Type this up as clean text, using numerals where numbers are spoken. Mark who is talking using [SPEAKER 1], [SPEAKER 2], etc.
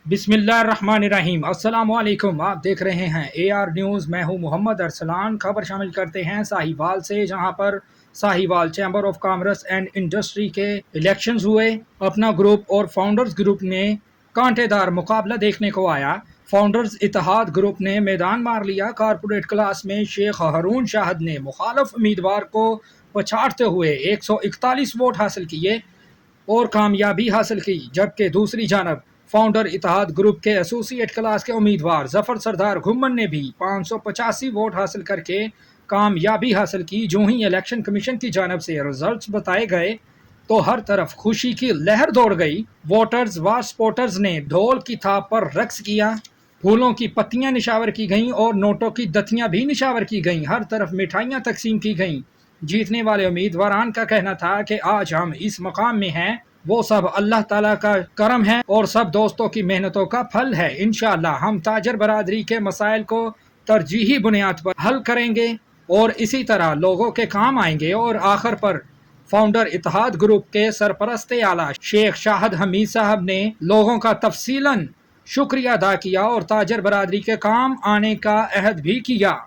[SPEAKER 1] بسم اللہ الرحمن الرحیم۔ السلام علیکم، آپ دیکھ رہے ہیں اے آر نیوز۔ میں ہوں محمد ارسلان۔ خبر شامل کرتے ہیں ساہیوال سے، جہاں پر Sahiwal chamber of commerce and industry کے الیکشنز ہوئے۔ اپنا گروپ اور فاؤنڈرز گروپ نے کانٹے دار مقابلہ دیکھنے کو آیا۔ فاؤنڈرز اتحاد گروپ نے میدان مارلیا کارپوریٹ کلاس میں شیخ ہارون شاہد نے مخالف امیدوار کو پچھاڑتے ہوئے 141 ووٹ حاصل کیے اور کامیابی حاصل کی، جبکہ دوسری جانب فاؤنڈر اتحاد گروپ کے ایسوسی ایٹ کلاس کے امیدوار ظفر سردار گھمن نے بھی 585 ووٹ حاصل کر کے کامیابی حاصل کی۔ جو ہی الیکشن کمیشن کی جانب سے رزلٹس بتائے گئے تو ہر طرف خوشی کی لہر دوڑ گئی۔ ووٹرز و سپورٹرز نے ڈھول کی تھاپ پر رقص کیا، پھولوں کی پتیاں نشاور کی گئیں اور نوٹوں کی دتیاں بھی نشاور کی گئیں۔ ہر طرف مٹھائیاں تقسیم کی گئیں۔ جیتنے والے امیدواران کا کہنا تھا کہ آج ہم اس مقام میں ہیں، وہ سب اللہ تعالیٰ کا کرم ہے اور سب دوستوں کی محنتوں کا پھل ہے۔ انشاءاللہ ہم تاجر برادری کے مسائل کو ترجیحی بنیاد پر حل کریں گے اور اسی طرح لوگوں کے کام آئیں گے۔ اور آخر پر فاؤنڈر اتحاد گروپ کے سرپرست اعلیٰ شیخ شاہد حمید صاحب نے لوگوں کا تفصیلاً شکریہ ادا کیا اور تاجر برادری کے کام آنے کا عہد بھی کیا۔